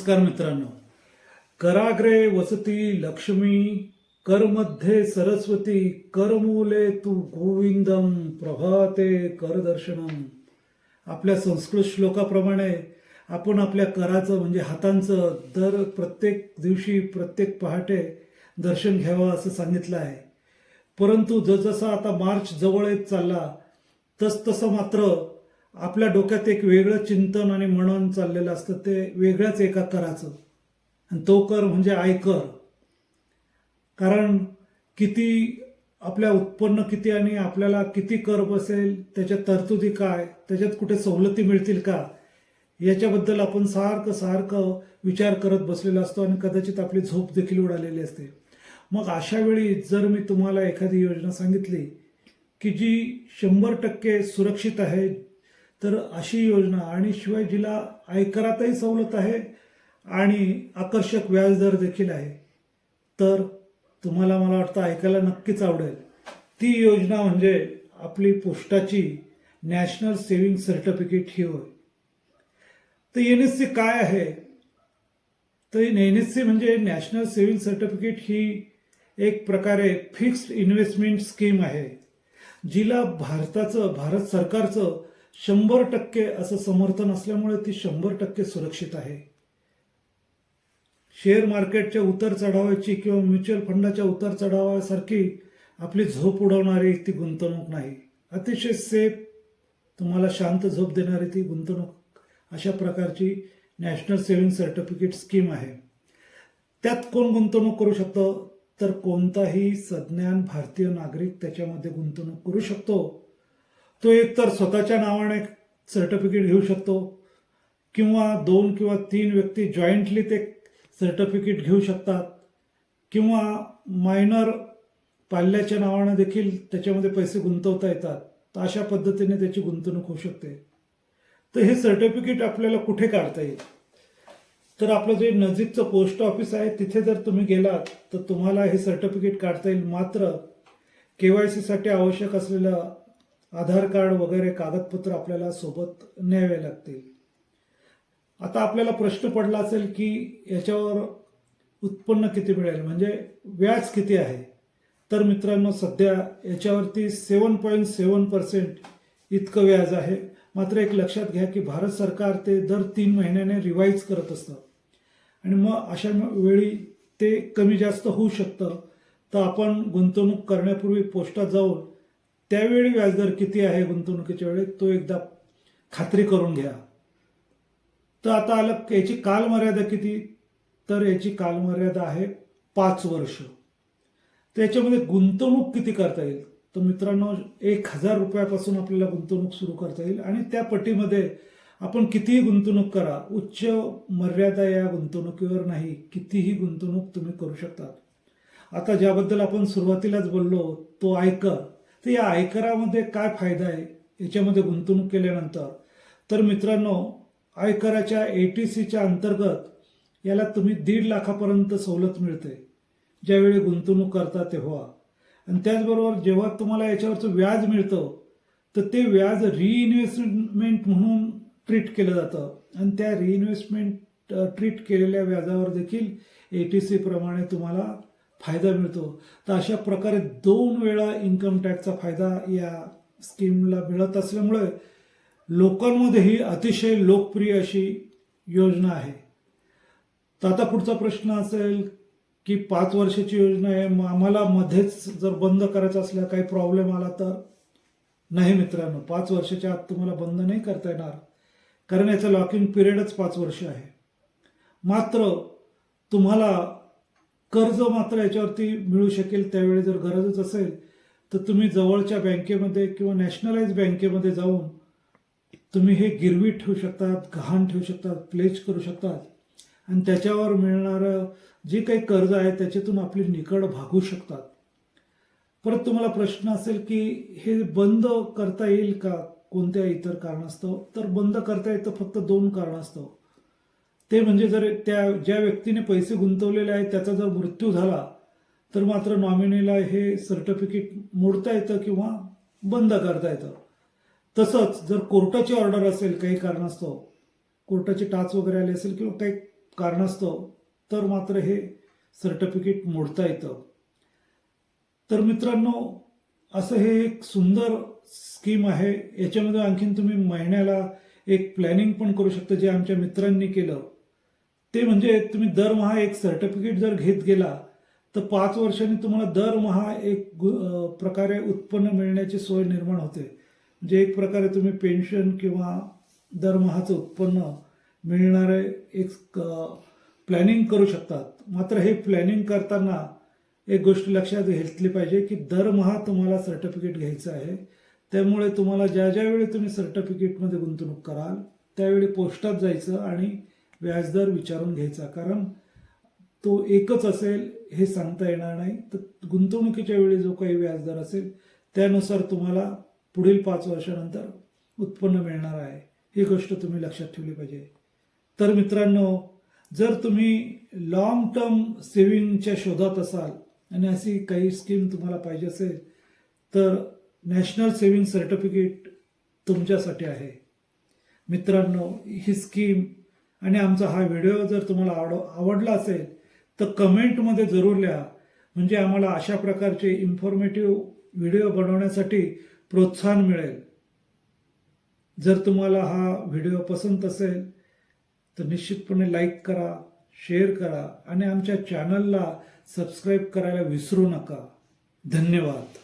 नमस्कार मित्रांनो. कराग्रे वसती लक्ष्मी, करमध्ये सरस्वती, करमूले तू गोविंदम, प्रभाते करदर्शनम. आपल्या संस्कृत श्लोकाप्रमाणे आपण आपल्या कराचं म्हणजे हातांचं दर प्रत्येक दिवशी प्रत्येक पहाटे दर्शन घ्यावं असं सांगितलं आहे. परंतु जसजसा आता मार्च जवळ येत चालला तसतसं मात्र आपल्या डोक्यात एक वेगळं चिंतन आणि मनन चाललेलं असतं, ते वेगळ्याच एका कराचं. आणि तो कर म्हणजे आयकर. कारण किती आपल्या उत्पन्न किती आणि आपल्याला किती कर बसेल, त्याच्या तरतुदी काय, त्याच्यात कुठे सवलती मिळतील का, याच्याबद्दल आपण सारखं विचार करत बसलेलो असतो आणि कदाचित आपली झोप देखील उडालेली असते. मग अशा वेळी जर मी तुम्हाला एखादी योजना सांगितली की जी 100% सुरक्षित आहे, तर अशी योजना आणि शिवाय जिला आयकरातही सवलत आहे आणि आकर्षक व्याजदर देखील आहे, तर तुम्हाला मला वाटतं ऐकायला नक्कीच आवडेल. ती योजना म्हणजे आपली पोस्टाची नॅशनल सेव्हिंग सर्टिफिकेट ही होय. तर NSC काय आहे? तर NSC म्हणजे नॅशनल सेव्हिंग सर्टिफिकेट ही एक प्रकारे फिक्स्ड इन्व्हेस्टमेंट स्कीम आहे, जिला भारत सरकारचं 100% असं समर्थन असल्यामुळे ती 100% सुरक्षित आहे. शेअर मार्केटच्या उतर चढावाची किंवा म्युच्युअल फंडाच्या उतर चढावासारखी आपली झोप उडवणारी ती गुंतवणूक नाही. अतिशय सेफ, तुम्हाला शांत झोप देणारी ती गुंतवणूक अशा प्रकारची नॅशनल सेव्हिंग सर्टिफिकेट स्कीम आहे. त्यात कोण गुंतवणूक करू शकतं? तर कोणताही सज्ञान भारतीय नागरिक त्याच्यामध्ये गुंतवणूक करू शकतो. तो एकतर स्वतःच्या नावाने सर्टिफिकेट घेऊ शकतो किंवा 2 किंवा 3 व्यक्ती जॉईंटली ते सर्टिफिकेट घेऊ शकतात, किंवा मायनर पाल्याच्या नावाने देखील त्याच्यामध्ये पैसे गुंतवता येतात. तर अशा पद्धतीने त्याची गुंतवणूक होऊ शकते. तर हे सर्टिफिकेट आपल्याला कुठे काढता येईल? तर आपलं जे नजीकचं पोस्ट ऑफिस आहे तिथे जर तुम्ही गेलात तर तुम्हाला हे सर्टिफिकेट काढता येईल. मात्र KYC साठी आवश्यक असलेलं आधार कार्ड वगैरे कागदपत्र आपल्याला सोबत न्यावे लागतील. आता आपल्याला प्रश्न पडला असेल की याच्यावर उत्पन्न किती मिळेल, म्हणजे व्याज किती आहे? तर मित्रांनो, सध्या याच्यावरती 7.7% इतकं व्याज आहे. मात्र एक लक्षात घ्या की भारत सरकार ते दर 3 महिन्याने रिवाईज करत असतं आणि मग अशा वेळी ते कमी जास्त होऊ शकतं. तर आपण गुंतवणूक करण्यापूर्वी पोस्टात जाऊन त्यावेळी व्याजदर किती आहे गुंतवणुकीच्या वेळी तो एकदा खात्री करून घ्या. तर आता आलं याची कालमर्यादा किती? तर याची कालमर्यादा आहे 5 वर्ष. तर याच्यामध्ये गुंतवणूक किती करता येईल? तर मित्रांनो, 1000 रुपयापासून आपल्याला गुंतवणूक सुरू करता येईल आणि त्या पटीमध्ये आपण कितीही गुंतवणूक करा, उच्च मर्यादा या गुंतवणुकीवर नाही, कितीही गुंतवणूक तुम्ही करू शकता. आता ज्याबद्दल आपण सुरुवातीलाच बोललो तो आयकर. तर या आयकरामध्ये काय फायदा आहे याच्यामध्ये गुंतवणूक केल्यानंतर? तर मित्रांनो, आयकराच्या ATCच्या अंतर्गत याला तुम्ही 1.5 लाखापर्यंत सवलत मिळते ज्यावेळी गुंतवणूक करता तेव्हा. आणि त्याचबरोबर जेव्हा तुम्हाला याच्यावरचं व्याज मिळतं तर ते व्याज रिइन्व्हेस्टमेंट म्हणून ट्रीट केलं जातं आणि त्या रिइन्व्हेस्टमेंट ट्रीट केलेल्या व्याजावर देखील ATC प्रमाणे तुम्हाला फायदा मिळतो. तर अशा प्रकारे 2 वेळा इन्कम टॅक्सचा फायदा या स्कीमला मिळत असल्यामुळे लोकांमध्ये ही अतिशय लोकप्रिय अशी योजना आहे. तर आता पुढचा प्रश्न असेल की 5 वर्षाची योजना आहे, आम्हाला मध्येच जर बंद करायचं असल्या काही प्रॉब्लेम आला तर? नाही मित्रांनो, 5 वर्षाच्या आत तुम्हाला बंद नाही करता येणार, कारण याचा लॉकिंग पिरियडच 5 वर्ष आहे. मात्र तुम्हाला कर्ज मात्र याच्यावरती मिळू शकेल त्यावेळी जर गरजच असेल तर तुम्ही जवळच्या बँकेमध्ये किंवा नॅशनलाइज बँकेमध्ये जाऊन तुम्ही हे गिरवी ठेवू शकतात, गहाण ठेवू शकतात, प्लेज करू शकतात आणि त्याच्यावर मिळणारं जे काही कर्ज आहे त्याच्यातून आपली निकड भागू शकतात. परत तुम्हाला प्रश्न असेल की हे बंद करता येईल का कोणत्या इतर कारणास्तव? तर बंद करता येतं फक्त 2 कारणास्तव. ते म्हणजे जर ज्या व्यक्तीने पैसे गुंतवलेले आहेत त्याचा जर मृत्यू झाला तर मात्र नॉमिनीला हे सर्टिफिकेट मोडता येतं किंवा बंद करता येतं. तसंच जर कोर्टाची ऑर्डर असेल काही कारणास्तव, कोर्टाची टाच वगैरे आली असेल किंवा काही कारणास्तव तर मात्र हे सर्टिफिकेट मोडता येतं. तर मित्रांनो, असं हे एक सुंदर स्कीम आहे. याच्यामध्ये आणखीन तुम्ही महिन्याला एक प्लॅनिंग पण करू शकता, जे आमच्या मित्रांनी केलं. ते म्हणजे तुम्ही दरमहा एक सर्टिफिकेट जर घेत गेला तर 5 वर्षांनी तुम्हाला दरमहा एक प्रकारे उत्पन्न मिळण्याची सोय निर्माण होते. म्हणजे एक प्रकारे तुम्ही पेन्शन किंवा दरमहाचं उत्पन्न मिळणारे एक प्लॅनिंग करू शकतात. मात्र हे प्लॅनिंग करताना एक गोष्ट लक्षात घेतली पाहिजे की दरमहा तुम्हाला सर्टिफिकेट घ्यायचं आहे. त्यामुळे तुम्हाला ज्या ज्यावेळी तुम्ही सर्टिफिकेटमध्ये गुंतवणूक कराल त्यावेळी पोस्टात जायचं आणि व्याजदर विचारून घ्यायचा, कारण तो एकच असेल हे सांगता येणार नाही. तर गुंतवणुकीच्या वेळी जो काही व्याजदर असेल त्यानुसार तुम्हाला पुढील 5 वर्षानंतर उत्पन्न मिळणार आहे. ही गोष्ट तुम्ही लक्षात ठेवली पाहिजे. तर मित्रांनो, जर तुम्ही लॉंग टर्म सेव्हिंगच्या शोधात असाल आणि अशी काही स्कीम तुम्हाला पाहिजे असेल तर नॅशनल सेव्हिंग सर्टिफिकेट तुमच्यासाठी आहे. मित्रांनो, ही स्कीम आणि आमचा हा व्हिडिओ जर तुम्हाला आवडला असेल तर कमेंटमध्ये जरूर लिहा, म्हणजे आम्हाला अशा प्रकारचे इन्फॉर्मेटिव्ह व्हिडिओ बनवण्यासाठी प्रोत्साहन मिळेल. जर तुम्हाला हा व्हिडिओ पसंत असेल तर निश्चितपणे लाईक करा, शेअर करा आणि आमच्या चॅनलला सबस्क्राईब करायला विसरू नका. धन्यवाद.